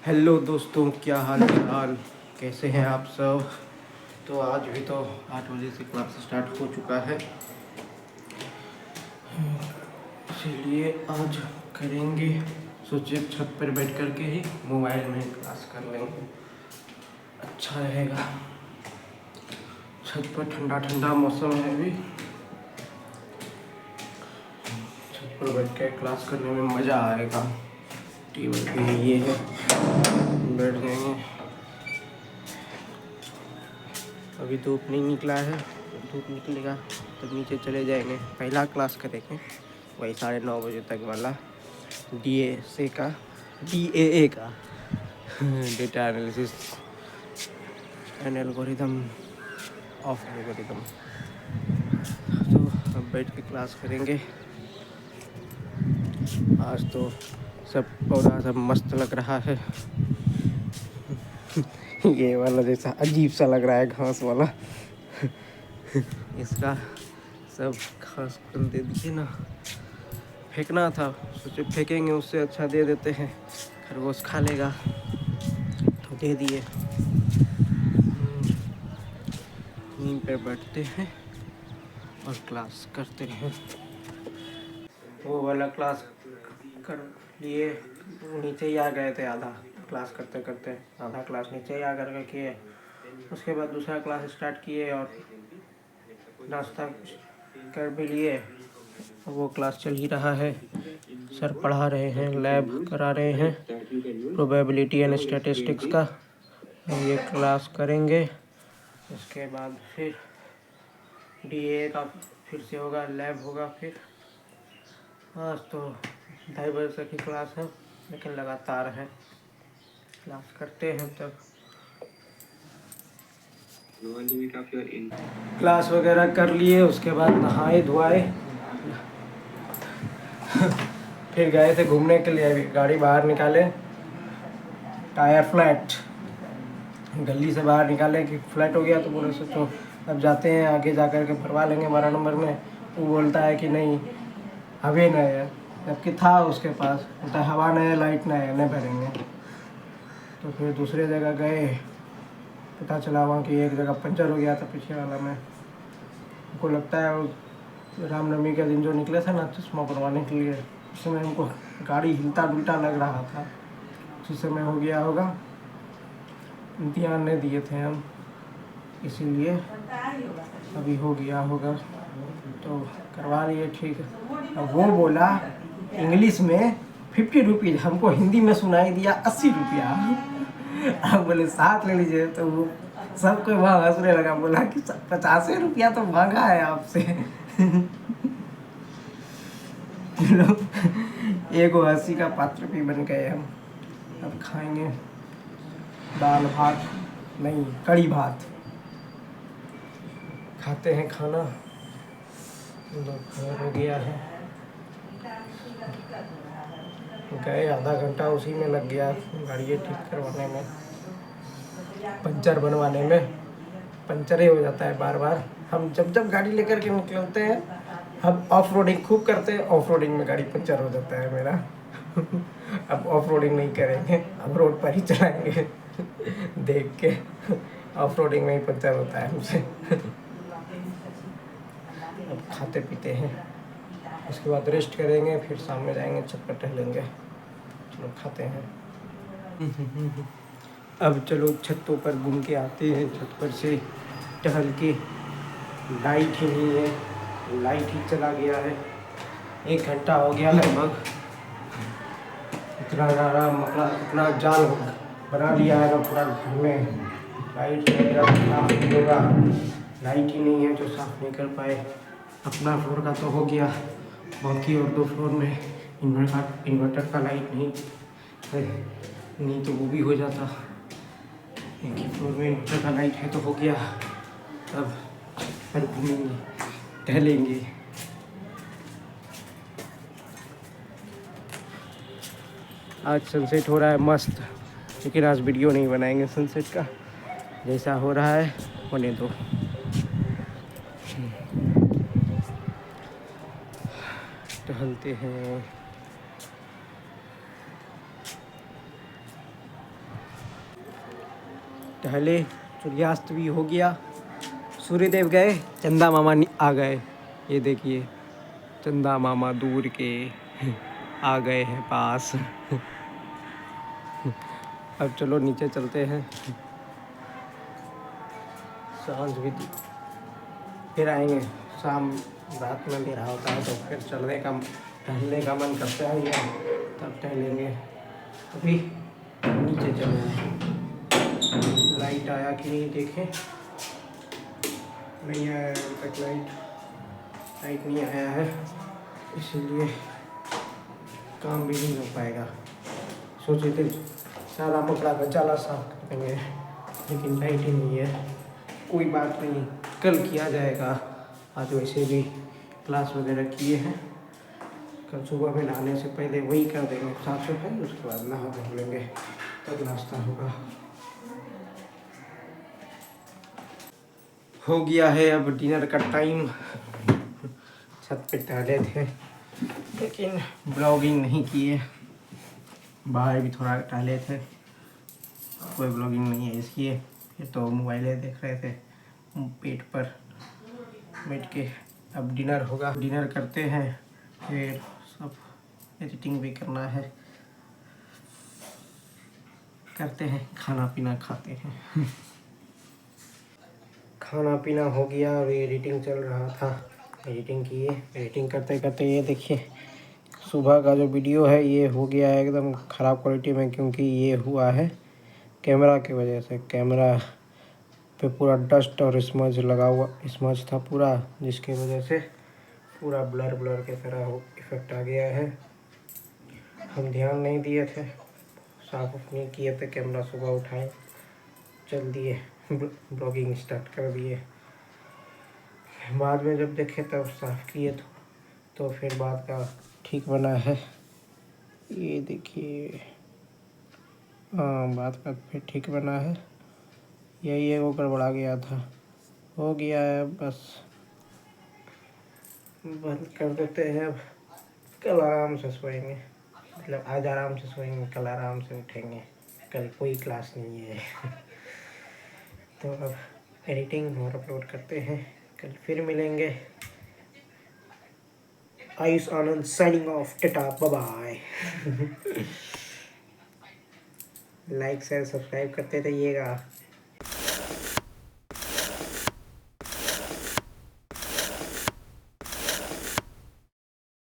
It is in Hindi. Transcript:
हेलो दोस्तों, क्या हाल चाल, कैसे हैं आप सब। तो आज भी तो 8 बजे से क्लास स्टार्ट हो चुका है, इसीलिए आज करेंगे। सोचे छत पर बैठ कर के ही मोबाइल में क्लास कर लेंगे, अच्छा रहेगा। छत पर ठंडा ठंडा मौसम है अभी, छत पर बैठ के क्लास करने में मज़ा आएगा। टेबल पे ये है, बैठ जाएंगे। अभी धूप नहीं निकला है, धूप निकलेगा तब नीचे चले जाएंगे, पहला क्लास करेंगे वही 9:30 बजे तक वाला DAA का data analysis and algorithm of algorithm. तो अब बैठ के क्लास करेंगे। आज तो सब पौधा सब मस्त लग रहा है ये वाला जैसा अजीब सा लग रहा है घास वाला इसका सब घास खोल दे दिए ना, फेंकना था, सोचे फेंकेंगे उससे अच्छा दे देते हैं, खरगोश खा लेगा, तो दे दिए। नींद पे बैठते हैं और क्लास करते हैं। वो वाला क्लास कर लिए, नीचे ही आ गए थे, आधा क्लास करते करते आधा क्लास नीचे ही आ कर किए। उसके बाद दूसरा क्लास स्टार्ट किए और नाश्ता कर भी लिए। वो क्लास चल ही रहा है, सर पढ़ा रहे हैं, लैब करा रहे हैं प्रोबेबिलिटी एंड स्टैटिस्टिक्स का। ये क्लास करेंगे, उसके बाद फिर DAA का फिर से होगा, लैब होगा। फिर आज तो 2:30 बजे तक की क्लास है, लेकिन लगातार है, क्लास करते हैं तब। क्लास वगैरह कर लिए, उसके बाद नहाए धोआए फिर गए थे घूमने के लिए। अभी गाड़ी बाहर निकाले, टायर फ्लैट, गली से बाहर निकाले कि फ्लैट हो गया, तो बोले सोचो अब जाते हैं आगे जा कर के भरवा लेंगे 12 नंबर में। वो बोलता है कि नहीं हवा नहीं है, जबकि था उसके पास, बोलता है हवा नहीं है, लाइट नहीं है, नहीं भरेंगे। तो फिर दूसरे जगह गए, पता चला वहाँ की एक जगह पंचर हो गया था पीछे वाला में। हमको लगता है वो रामनवमी के दिन जो निकले थे ना चश्मा बनवाने के लिए, उस समय हमको गाड़ी हिलता डुलता लग रहा था, उसी समय हो गया होगा, ध्यान नहीं दिए थे हम, इसीलिए अभी हो गया होगा, तो करवा लिए ठीक। अब वो बोला इंग्लिश में 50 रुपीज़, हमको हिंदी में सुनाई दिया 80 रुपया। अब बोले 7 ले लीजिए, तो वो सब कोई वहाँ हंसने लगा, बोला कि 50 रुपया तो महंगा है आपसे एक हंसी का पात्र भी बन गए हम। अब खाएंगे दाल भात, नहीं कड़ी भात खाते हैं खाना। दोपहर हो गया है, गए आधा घंटा उसी में लग गया, गाड़ी ठीक करवाने में, पंचर बनवाने में। पंचर ही हो जाता है बार बार। हम जब गाड़ी लेकर के निकलते हैं, हम ऑफ रोडिंग खूब करते हैं, ऑफ रोडिंग में गाड़ी पंचर हो जाता है मेरा अब ऑफ रोडिंग नहीं करेंगे, अब रोड पर ही चलाएंगे देख के, ऑफ रोडिंग में ही पंचर होता है हमसे अब खाते पीते हैं, उसके बाद रेस्ट करेंगे, फिर शाम में जाएंगे छत पर टहलेंगे। चलो खाते हैं अब चलो छतों पर घूम के आते हैं, छत पर से टहल के। लाइट ही नहीं है, लाइट ही चला गया है, 1 घंटा हो गया लगभग। इतना ज़्यादा मकड़ा, इतना जाल बना लिया है ना पूरा घर में, लाइट साफ नहीं होगा, लाइट ही नहीं है जो साफ नहीं कर पाए। अपना फ्लोर का तो हो गया, बाकी और 2 फ्लोर में इन्वर्टर का लाइट नहीं है, नहीं तो वो भी हो जाता। एक ही फ्लोर में इन्वर्टर का लाइट है तो हो गया। अब पर घूमेंगे टहलेंगे। आज सनसेट हो रहा है मस्त, लेकिन आज वीडियो नहीं बनाएंगे सनसेट का, जैसा हो रहा है होने दो। टहलते हैं। टहले, सूर्यास्त भी हो गया, सूर्यदेव गए, चंदा मामा आ गए। ये देखिए चंदा मामा दूर के आ गए हैं पास। अब चलो नीचे चलते हैं, सांझ भी फिर आएंगे। शाम रात में अंधेरा होता है तो फिर टहलने का मन करता है या तब टहलेंगे। अभी नीचे चले हैं। लाइट आया कि नहीं देखें, नहीं आया अभी तक लाइट नहीं आया है, इसीलिए काम भी नहीं हो पाएगा। सोचे थे सारा मकड़ा का जाला साफ कर देंगे, लेकिन लाइट ही नहीं है। कोई बात नहीं, कल किया जाएगा। आज वैसे भी क्लास वगैरह किए हैं, कल सुबह में नहाने से पहले वही कर देंगे साफ सफाई, उसके बाद नहा धो लेंगे, तब नाश्ता होगा। हो गया है अब डिनर का टाइम। छत पे टहले थे लेकिन ब्लॉगिंग नहीं किए, बाहर भी थोड़ा टहले थे, कोई ब्लॉगिंग नहीं है इसलिए। फिर तो मोबाइलें देख रहे थे पेट पर बैठ के। अब डिनर होगा, डिनर करते हैं, फिर सब एडिटिंग भी करना है, करते हैं, खाना पीना खाते हैं। खाना पीना हो गया और एडिटिंग चल रहा था, एडिटिंग किए। एडिटिंग करते करते ये देखिए सुबह का जो वीडियो है ये हो गया है एकदम ख़राब क्वालिटी में, क्योंकि ये हुआ है कैमरा की वजह से। कैमरा पे पूरा डस्ट और स्मज लगा हुआ, स्मज था पूरा, जिसकी वजह से पूरा ब्लर की तरह इफेक्ट आ गया है। हम ध्यान नहीं दिए थे, साफ नहीं किए थे कैमरा, सुबह उठाए चल दिए, ब्लॉगिंग स्टार्ट कर दिए। बाद में जब देखे तब साफ किए तो फिर बाद का ठीक बना है। ये देखिए, हाँ बात का फिर ठीक बना है। यही है वो गड़बड़ा गया था, हो गया है, बस बंद कर देते हैं। अब कल आराम से सोएंगे, मतलब आज आराम से सोएंगे, कल आराम से उठेंगे, कल कोई क्लास नहीं है। तो अब एडिटिंग और अपलोड करते हैं, कल फिर मिलेंगे। Ayush Anand signing off, tata bye bye. Like share subscribe करते रहिएगा।